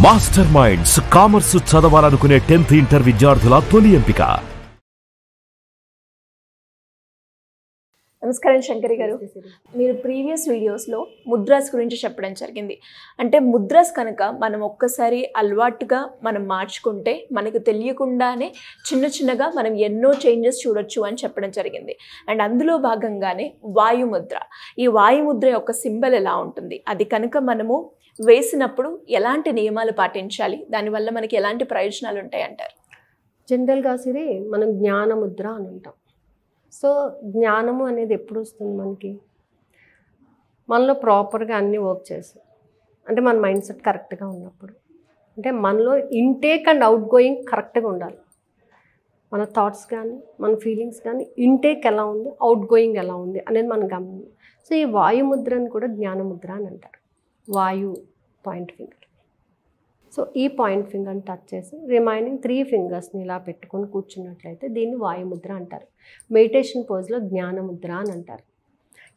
Master minds commerce చదవాలనుకునే 10th inter విద్యార్థుల తొలి ఎంపిక. నమస్కారం శంకరి గారు. మీరు ప్రీవియస్ వీడియోస్లో ముద్రాస్ గురించి చెప్పడం జరిగింది. అంటే ముద్రాస్ కనుక మనం ఒక్కసారి అలవాటుగా మనం మార్చుకుంటే మనకు తెలియకుండానే చిన్నగా మనం ఎన్నో చేంజెస్ చూడొచ్చు అని చెప్పడం జరిగింది. అండ్ అందులో భాగంగానే వాయుముద్ర, ఈ వాయుముద్ర యొక్క సింబల్ ఎలా ఉంటుంది, అది కనుక మనము వేసినప్పుడు ఎలాంటి నియమాలు పాటించాలి, దానివల్ల మనకి ఎలాంటి ప్రయోజనాలు ఉంటాయి అంటారు? జనరల్గా సిరి మనం జ్ఞానముద్ర అని అంటాం. సో జ్ఞానము అనేది ఎప్పుడు వస్తుంది మనలో ప్రాపర్గా అన్నీ వర్క్ చేస్తాం. అంటే మన మైండ్ సెట్ కరెక్ట్గా ఉన్నప్పుడు, అంటే మనలో ఇంటేక్ అండ్ అవుట్ గోయింగ్ కరెక్ట్గా ఉండాలి. మన థాట్స్ కానీ మన ఫీలింగ్స్ కానీ ఇంటేక్ ఎలా ఉంది, అవుట్ గోయింగ్ ఎలా ఉంది అనేది మనం గమనించాలి. సో ఈ వాయుముద్రను కూడా జ్ఞానముద్ర అని అంటారు. వాయు పాయింట్ ఫింగర్. సో ఈ పాయింట్ ఫింగర్ని టచ్ చేసి రిమైనింగ్ 3 ఫింగర్స్ని ఇలా పెట్టుకొని కూర్చున్నట్లయితే దీన్ని వాయుముద్ర అంటారు. మెడిటేషన్ పోజ్లో జ్ఞానముద్ర అని అంటారు.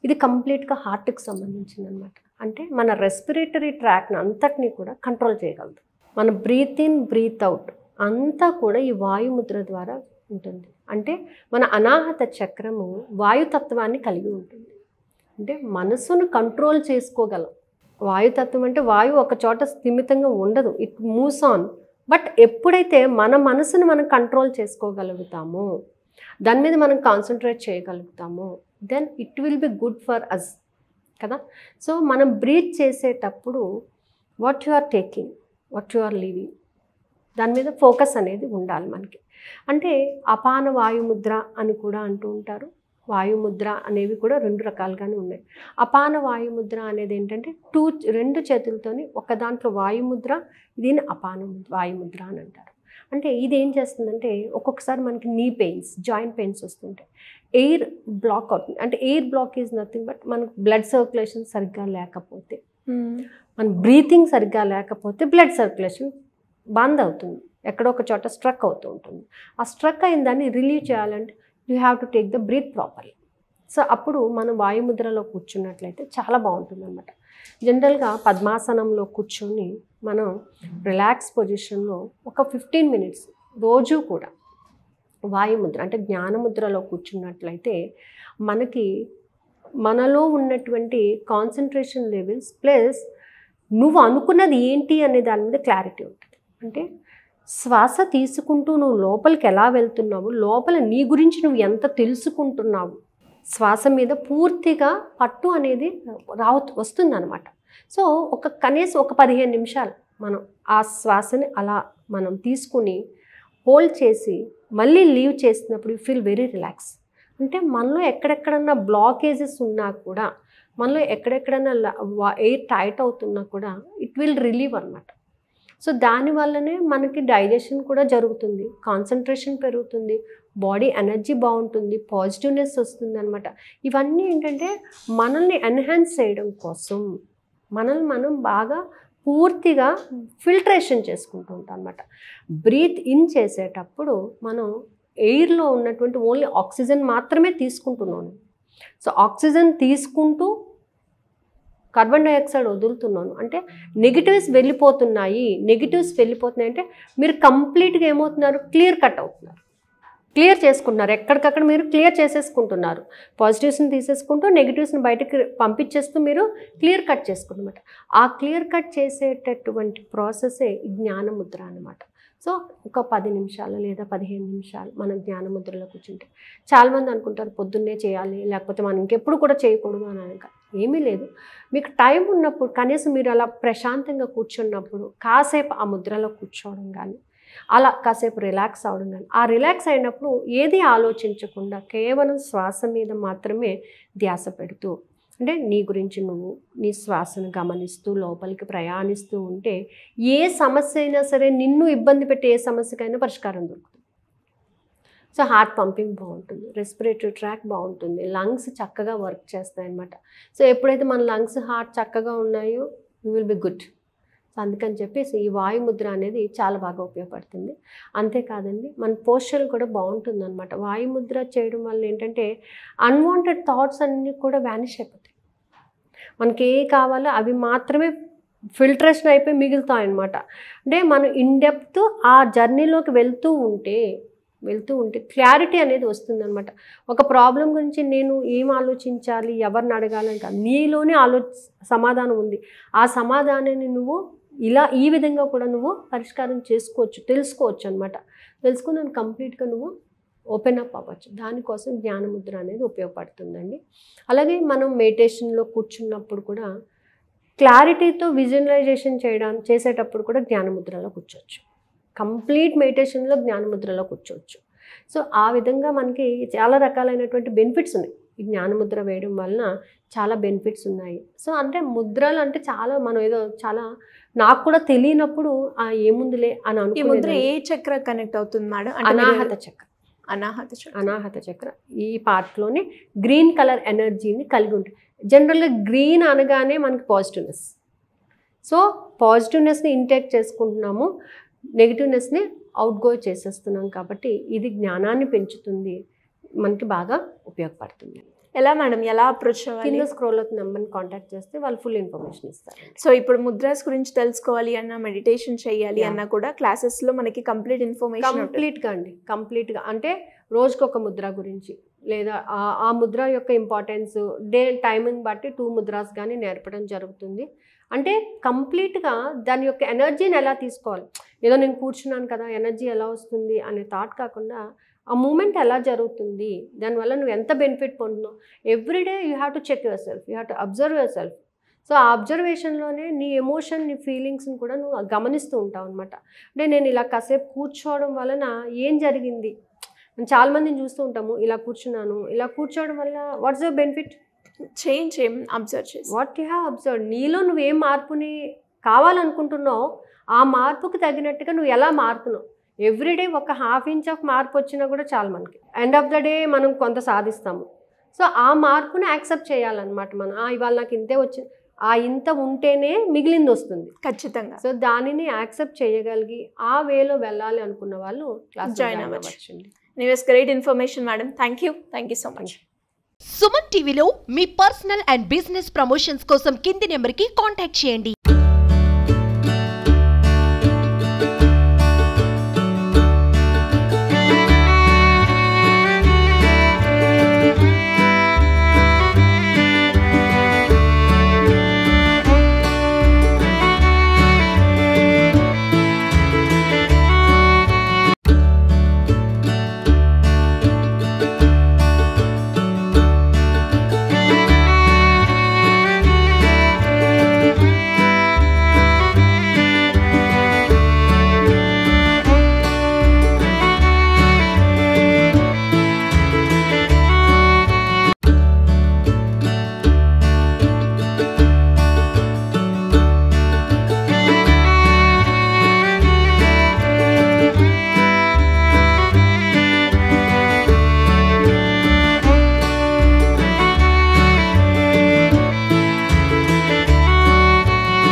ఇది కంప్లీట్గా హార్ట్కి సంబంధించింది అనమాట. అంటే మన రెస్పిరేటరీ ట్రాక్ని అంతటినీ కూడా కంట్రోల్ చేయగలదు. మన బ్రీత్ ఇన్ బ్రీత్ అవుట్ అంతా కూడా ఈ వాయుముద్ర ద్వారా ఉంటుంది. అంటే మన అనాహత చక్రము వాయుతత్వాన్ని కలిగి ఉంటుంది. అంటే మనసును కంట్రోల్ చేసుకోగలం. వాయుతత్వం అంటే వాయువు ఒక చోట స్థిమితంగా ఉండదు, ఇట్ మూవ్స్ ఆన్. బట్ ఎప్పుడైతే మన మనసును మనం కంట్రోల్ చేసుకోగలుగుతామో, దాని మీద మనం కాన్సన్ట్రేట్ చేయగలుగుతామో, then it will be good for us కదా. సో మనం బ్రీత్ చేసేటప్పుడు what you are taking, what you are living, దాని మీద ఫోకస్ అనేది ఉండాలి మనకి. అంటే అపాన వాయుముద్ర అని కూడా అంటూ ఉంటారు. వాయుముద్ర అనేవి కూడా 2 రకాలుగానే ఉన్నాయి. అపాన వాయుముద్ర అనేది ఏంటంటే 2 చేతులతోని ఒక దాంట్లో వాయుముద్ర, దీన్ని అపాన వాయుముద్ర అని అంటారు. అంటే ఇది ఏం చేస్తుందంటే ఒక్కొక్కసారి మనకి నీ పెయిన్స్, జాయింట్ పెయిన్స్ వస్తుంటాయి, ఎయిర్ బ్లాక్ అవుతుంది. అంటే air block is nothing but మనకు బ్లడ్ సర్క్యులేషన్ సరిగ్గా లేకపోతే, మన బ్రీతింగ్ సరిగ్గా లేకపోతే బ్లడ్ సర్క్యులేషన్ బంద్ అవుతుంది, ఎక్కడో ఒక చోట స్ట్రక్ అవుతూ ఉంటుంది. ఆ స్ట్రక్ అయిన దాన్ని రిలీవ్ చేయాలంటే you have to take the breath properly. So అప్పుడు మనం వాయుముద్రలో కూర్చున్నట్లయితే చాలా బాగుంటుంది అన్నమాట. జనరల్గా పద్మాసనంలో కూర్చొని మనం రిలాక్స్ పొజిషన్లో ఒక 15 మినిట్స్ రోజు కూడా వాయుముద్ర అంటే జ్ఞానముద్రలో కూర్చున్నట్లయితే మనకి మనలో ఉన్నటువంటి కాన్సన్ట్రేషన్ లెవెల్స్ ప్లస్ నువ్వు అనుకున్నది ఏంటి అనే దాని మీద క్లారిటీ ఉంటుంది. అంటే శ్వాస తీసుకుంటూ నువ్వు లోపలికి ఎలా వెళ్తున్నావు, లోపల నీ గురించి నువ్వు ఎంత తెలుసుకుంటున్నావు, శ్వాస మీద పూర్తిగా పట్టు అనేది వస్తుందన్నమాట. సో కనీసం ఒక 15 నిమిషాలు మనం ఆ శ్వాసని అలా మనం తీసుకుని హోల్డ్ చేసి మళ్ళీ లీవ్ చేసినప్పుడు యూ ఫీల్ వెరీ రిలాక్స్. అంటే మనలో ఎక్కడెక్కడన్నా బ్లాకేజెస్ ఉన్నా కూడా, మనలో ఎక్కడెక్కడన్నా ఎయిర్ టైట్ అవుతున్నా కూడా ఇట్ విల్ రిలీవ్ అన్నమాట. సో దానివల్లనే మనకి డైజెషన్ కూడా జరుగుతుంది, కాన్సన్ట్రేషన్ పెరుగుతుంది, బాడీ ఎనర్జీ బాగుంటుంది, పాజిటివ్నెస్ వస్తుంది అనమాట. ఇవన్నీ ఏంటంటే మనల్ని ఎన్హాన్స్ చేయడం కోసం మనల్ని మనం బాగా పూర్తిగా ఫిల్ట్రేషన్ చేసుకుంటూ ఉంటాం అనమాట. బ్రీత్ ఇన్ చేసేటప్పుడు మనం ఎయిర్లో ఉన్నటువంటి ఓన్లీ ఆక్సిజన్ మాత్రమే తీసుకుంటున్నాను. సో ఆక్సిజన్ తీసుకుంటూ కార్బన్ డైఆక్సైడ్ వదులుతున్నాను. అంటే నెగిటివ్స్ వెళ్ళిపోతున్నాయి అంటే మీరు కంప్లీట్గా ఏమవుతున్నారు, క్లియర్ కట్ అవుతున్నారు, క్లియర్ చేసుకుంటున్నారు. ఎక్కడికక్కడ మీరు క్లియర్ చేసేసుకుంటున్నారు. పాజిటివ్స్ని తీసేసుకుంటూ నెగిటివ్స్ని బయటకు పంపించేస్తూ మీరు క్లియర్ కట్ చేసుకుంటున్నమాట. ఆ క్లియర్ కట్ చేసేటటువంటి ప్రాసెసే జ్ఞానముద్ర అన్నమాట. సో ఒక 10 నిమిషాలు లేదా 15 నిమిషాలు మనం జ్ఞానముద్రలో కూర్చుంటే, చాలామంది అనుకుంటారు పొద్దున్నే చేయాలి, లేకపోతే మనం ఇంకెప్పుడు కూడా చేయకూడదు అని అనక ఏమీ లేదు. మీకు టైం ఉన్నప్పుడు కనీసం మీరు అలా ప్రశాంతంగా కూర్చున్నప్పుడు కాసేపు ఆ ముద్రలో కూర్చోవడం కానీ, అలా కాసేపు రిలాక్స్ అవ్వడం కానీ, ఆ రిలాక్స్ అయినప్పుడు ఏది ఆలోచించకుండా కేవలం శ్వాస మీద మాత్రమే ధ్యాస పెడుతూ, అంటే నీ గురించి నువ్వు నీ శ్వాసను గమనిస్తూ లోపలికి ప్రయాణిస్తూ ఉంటే ఏ సమస్య అయినా సరే, నిన్ను ఇబ్బంది పెట్టే ఏ సమస్యకైనా పరిష్కారం దొరుకుతుంది. సో హార్ట్ పంపింగ్ బాగుంటుంది, రెస్పిరేటరీ ట్రాక్ బాగుంటుంది, లంగ్స్ చక్కగా వర్క్ చేస్తాయి అన్నమాట. సో ఎప్పుడైతే మన లంగ్స్ హార్ట్ చక్కగా ఉన్నాయో you will be good. So అందుకని చెప్పేసి ఈ వాయుముద్ర అనేది చాలా బాగా ఉపయోగపడుతుంది. అంతేకాదండి మన పోస్చర్ కూడా బాగుంటుంది అనమాట. వాయుముద్ర చేయడం వల్ల ఏంటంటే అన్వాంటెడ్ థాట్స్ అన్నీ కూడా వ్యానిష్ అయిపోతాయి. మనకి ఏ కావాలో అవి మాత్రమే ఫిల్టరేషన్ అయిపోయి మిగులుతాయి అన్నమాట. అంటే మనం ఇన్డెప్త్ ఆ జర్నీలోకి వెళ్తూ ఉంటే క్లారిటీ అనేది వస్తుందన్నమాట. ఒక ప్రాబ్లం గురించి నేను ఏం ఆలోచించాలి, ఎవరిని అడగాలని కాదు, నీలోనే సమాధానం ఉంది. ఆ సమాధానాన్ని నువ్వు ఈ విధంగా కూడా నువ్వు పరిష్కారం తెలుసుకోవచ్చు అనమాట. తెలుసుకుని కంప్లీట్గా నువ్వు ఓపెన్ అప్ అవ్వచ్చు. దానికోసం జ్ఞానముద్ర అనేది ఉపయోగపడుతుందండి. అలాగే మనం మెడిటేషన్లో కూర్చున్నప్పుడు కూడా క్లారిటీతో విజువలైజేషన్ చేసేటప్పుడు కూడా జ్ఞానముద్రలో కూర్చోవచ్చు. కంప్లీట్ మెడిటేషన్లో జ్ఞానముద్రలో కూర్చోవచ్చు. సో ఆ విధంగా మనకి చాలా రకాలైనటువంటి బెనిఫిట్స్ ఉన్నాయి. ఈ జ్ఞానముద్ర వేయడం వలన చాలా బెనిఫిట్స్ ఉన్నాయి. సో అంటే ముద్రలు అంటే చాలా మనం ఏదో చాలా నాకు కూడా తెలియనప్పుడు ఏముందిలే అని ఈ ముద్ర ఏ చక్ర కనెక్ట్ అవుతుంది మేడం? అనాహత చక్ర. అనాహత చక్ర ఈ పార్ట్లోనే గ్రీన్ కలర్ ఎనర్జీని కలిగి ఉంటుంది. జనరల్గా గ్రీన్ అనగానే మనకి పాజిటివ్నెస్. సో పాజిటివ్నెస్ని ఇంటేక్ చేసుకుంటున్నాము, నెగిటివ్నెస్ని అవుట్గో చేసేస్తున్నాం. కాబట్టి ఇది జ్ఞానాన్ని పెంచుతుంది, మనకి బాగా ఉపయోగపడుతుంది. ఎలా మేడం, ఎలా అప్రోచ్ అవ్వాలి? కింద స్క్రోల్ అవుతున్న నెంబర్ని కాంటాక్ట్ చేస్తే వాళ్ళు ఫుల్ ఇన్ఫర్మేషన్ ఇస్తారు. సో ఇప్పుడు ముద్రాస్ గురించి తెలుసుకోవాలి అన్నా, మెడిటేషన్ చేయాలి అన్నా కూడా క్లాసెస్లో మనకి కంప్లీట్ ఇన్ఫర్మేషన్ కంప్లీట్గా అంటే రోజుకి ఒక ముద్ర గురించి లేదా ఆ ముద్ర యొక్క ఇంపార్టెన్స్ టైమింగ్ బట్టి 2 ముద్రాస్ కానీ నేర్పడం జరుగుతుంది. అంటే కంప్లీట్గా దాని యొక్క ఎనర్జీని ఎలా తీసుకోవాలి, ఏదో నేను కూర్చున్నాను కదా ఎనర్జీ ఎలా వస్తుంది అనే థాట్ కాకుండా ఆ మూమెంట్ ఎలా జరుగుతుంది, దానివల్ల నువ్వు ఎంత బెనిఫిట్ పొందుతున్నావు. Every day you have to check your self, you have to observe your self. So ఆ అబ్జర్వేషన్లోనే నీ ఎమోషన్, నీ ఫీలింగ్స్ని కూడా నువ్వు గమనిస్తూ ఉంటావు అనమాట. అంటే నేను ఇలా కాసేపు కూర్చోవడం వలన ఏం జరిగింది, చాలామందిని చూస్తూ ఉంటాము, ఇలా కూర్చోవడం వల్ల what's the benefit, change observe చేసి వాట్ యూ హ్యావ్ అబ్జర్వ్. నీలో నువ్వేం మార్పుని కావాలనుకుంటున్నావు, ఆ మార్పుకు తగినట్టుగా నువ్వు ఎలా మారుతున్నావు. ఎవ్రీడే ఒక 1/2 ఇంచ్ ఆఫ్ మార్పు వచ్చినా కూడా చాలు మనకి. ఎండ్ ఆఫ్ ద డే మనం కొంత సాధిస్తాము. సో ఆ మార్పుని యాక్సెప్ట్ చేయాలన్నమాట. మనం ఇవాళ నాకు ఇంతే వచ్చింది, ఇంత ఉంటేనే మిగిలింది వస్తుంది ఖచ్చితంగా. సో దానిని యాక్సెప్ట్ చేయగలిగి ఆ వేలో వెళ్ళాలి అనుకున్న వాళ్ళు క్లాస్ జాయిన్ అవ్వచ్చండి. Anyways great information madam. Thank you so much. Suman టీవీలో మీ పర్సనల్ అండ్ బిజినెస్ ప్రమోషన్స్ కోసం కింది నెంబర్కి కాంటాక్ట్ చేయండి.